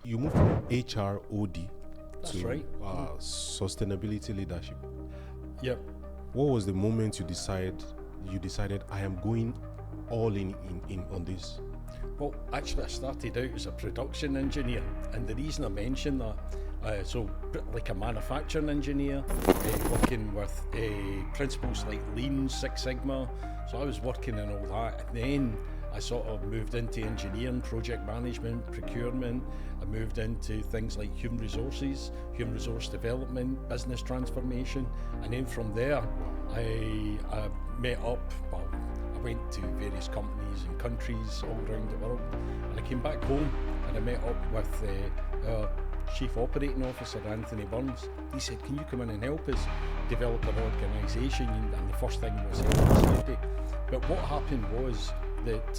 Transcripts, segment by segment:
you moved from HROD That's to right. sustainability leadership. Yep. What was the moment you decided I am going all in on this? Well, actually, I started out as a production engineer, and the reason I mention that, so like a manufacturing engineer, working with principles like Lean, Six Sigma. So I was working in all that, and then I sort of moved into engineering, project management, procurement. I moved into things like human resources, human resource development, business transformation, and then from there, I met up. Well, I went to various companies and countries all around the world, and I came back home and I met up with our Chief Operating Officer, Anthony Burns. He said, "Can you come in and help us develop an organisation?" And the first thing was health and safety. But what happened was that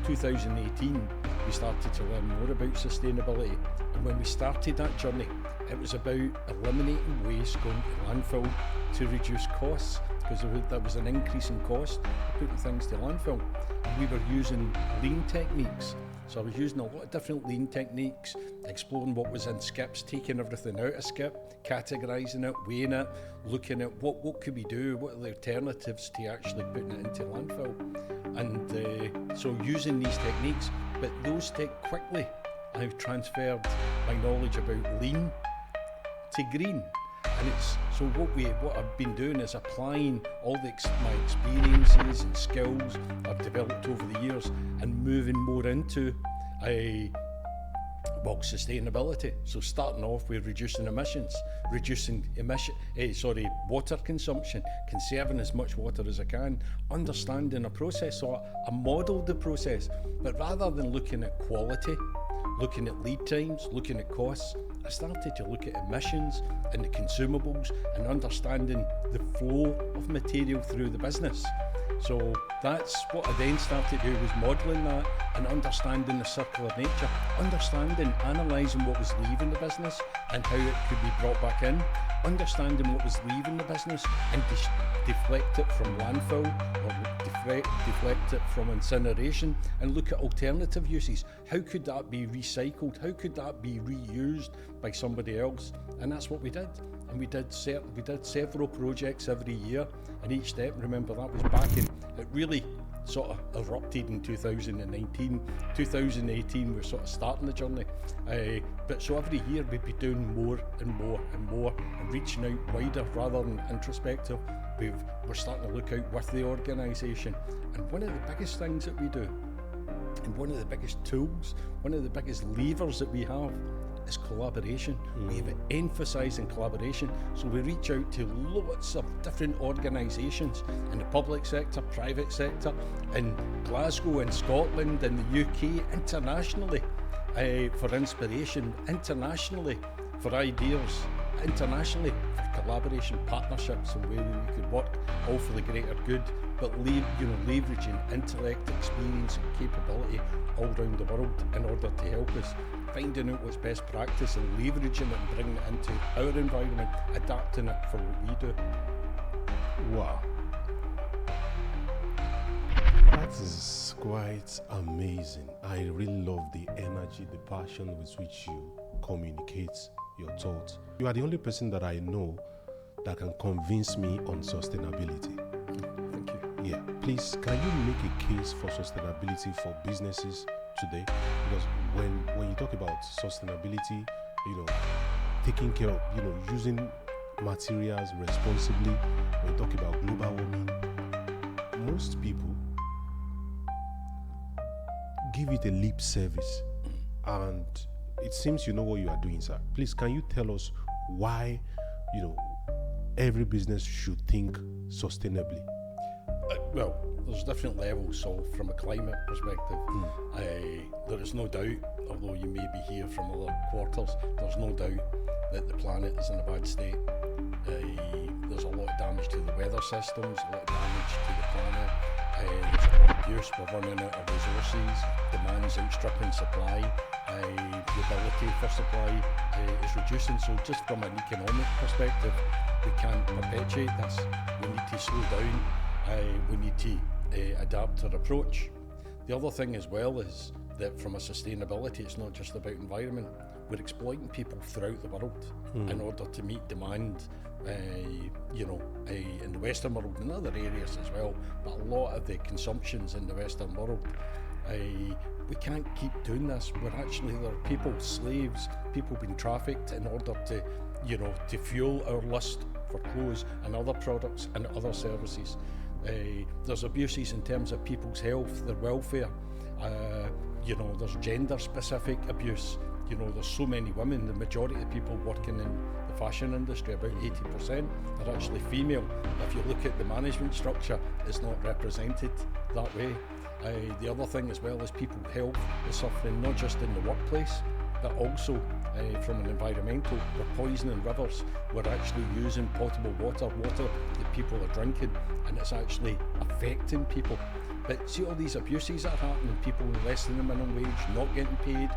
2018 we started to learn more about sustainability, and when we started that journey, it was about eliminating waste going to landfill to reduce costs, because there was an increase in cost of putting things to landfill. And we were using lean techniques. So I was using a lot of different lean techniques, exploring what was in skips, taking everything out of skip, categorising it, weighing it, looking at what could we do, what are the alternatives to actually putting it into landfill. And so using these techniques, but those take quickly. I've transferred my knowledge about lean to green. And it's so what I've been doing is applying all my experiences and skills I've developed over the years and moving more into sustainability. So starting off with reducing water consumption, conserving as much water as I can, understanding a process. So I modelled the process, but rather than looking at quality, looking at lead times, looking at costs, I started to look at emissions and the consumables and understanding the flow of material through the business. So that's what I then started to do, was modelling that and understanding the circular nature, analysing what was leaving the business and how it could be brought back in, understanding what was leaving the business and deflect it from landfill or deflect it from incineration, and look at alternative uses. How could that be recycled? How could that be reused by somebody else? And that's what we did. And we did several projects every year, and each step, remember, that was back in, it really sort of erupted in 2019. 2018 we're sort of starting the journey, but so every year we'd be doing more and more and more and reaching out wider rather than introspective. We're starting to look out with the organisation, and one of the biggest things that we do, and one of the biggest tools, one of the biggest levers that we have is collaboration. We have emphasising collaboration, so we reach out to lots of different organisations in the public sector, private sector, in Glasgow, in Scotland, in the UK, internationally, for inspiration, internationally for ideas, internationally for collaboration, partnerships, and where we could work all for the greater good, but leveraging intellect, experience and capability all around the world in order to help us finding out what's best practice and leveraging it and bringing it into our environment, adapting it for what we do. Wow. That is quite amazing. I really love the energy, the passion with which you communicate your thoughts. You are the only person that I know that can convince me on sustainability. Thank you. Yeah, please, can you make a case for sustainability for businesses today? Because when you talk about sustainability, taking care of, using materials responsibly, when you talk about global warming, most people give it a lip service, and it seems you know what you are doing, sir. Please, can you tell us why, every business should think sustainably? Well, there's different levels. So from a climate perspective, there is no doubt, although you may be here from other quarters, there's no doubt that the planet is in a bad state. There's a lot of damage to the weather systems, a lot of damage to the planet. There's a lot of abuse, we're running out of resources, demand's outstripping supply, the ability for supply is reducing. So just from an economic perspective, we can't perpetuate this. We need to slow down. We need to adapt our approach. The other thing as well is that from a sustainability, it's not just about environment. we're exploiting people throughout the world in order to meet demand, in the Western world and other areas as well, but a lot of the consumptions in the Western world, we can't keep doing this. There are people, slaves, people being trafficked in order to, to fuel our lust for clothes and other products and other services. There's abuses in terms of people's health, their welfare. There's gender-specific abuse. There's so many women. The majority of people working in the fashion industry, about 80%, are actually female. If you look at the management structure, it's not represented that way. The other thing as well is people's health is suffering, not just in the workplace, but also from an environmental. We're poisoning rivers, we're actually using potable water that people are drinking, and it's actually affecting people. But see all these abuses that are happening, people less than the minimum wage, not getting paid.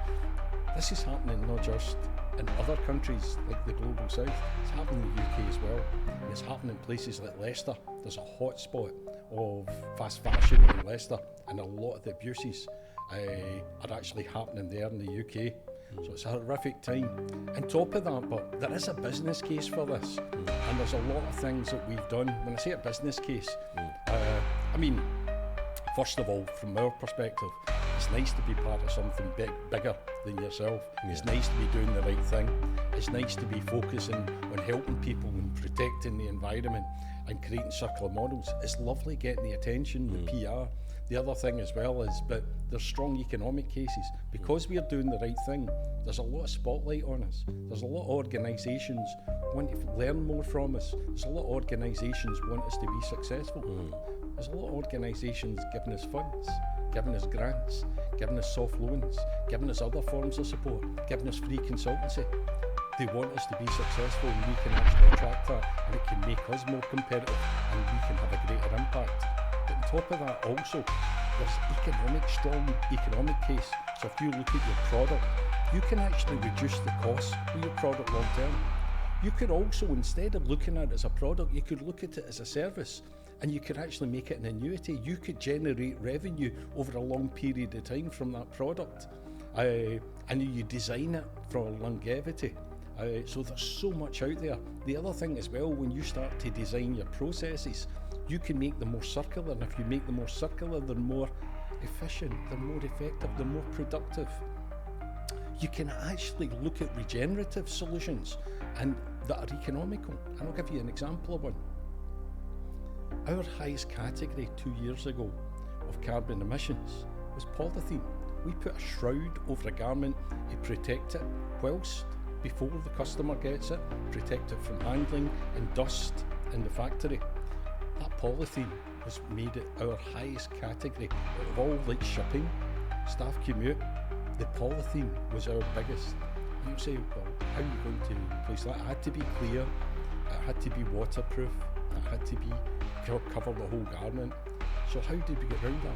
This is happening not just in other countries like the global south, it's happening in the UK as well. And it's happening in places like Leicester. There's a hot spot of fast fashion in Leicester, and a lot of the abuses are actually happening there in the UK. So it's a horrific time. On top of that, but there is a business case for this, and there's a lot of things that we've done. When I say a business case, first of all, from our perspective, it's nice to be part of something bigger than yourself. Yeah. It's nice to be doing the right thing. It's nice to be focusing on helping people and protecting the environment and creating circular models. It's lovely getting the attention, the PR. The other thing as well is, but there's strong economic cases. Because we are doing the right thing, there's a lot of spotlight on us. There's a lot of organisations want to learn more from us. There's a lot of organisations want us to be successful. There's a lot of organisations giving us funds, giving us grants, giving us soft loans, giving us other forms of support, giving us free consultancy. They want us to be successful, and we can actually attract that, and it can make us more competitive, and we can have a greater impact. But on top of that also, there's strong economic case. So if you look at your product, you can actually reduce the cost of your product long term. You could also, instead of looking at it as a product, you could look at it as a service, and you could actually make it an annuity. You could generate revenue over a long period of time from that product, and you design it for longevity. So there's so much out there. The other thing as well, when you start to design your processes, you can make them more circular, and if you make them more circular, they're more efficient, they're more effective, they're more productive. You can actually look at regenerative solutions and that are economical. And I'll give you an example of one. Our highest category 2 years ago of carbon emissions was polythene. We put a shroud over a garment to protect it whilst before the customer gets it, protect it from handling and dust in the factory. That polythene was made at our highest category. Out of all like shipping, staff commute, the polythene was our biggest. You say, well, how are you going to replace that? It had to be clear, it had to be waterproof, it had to be cover the whole garment. So how did we get around that?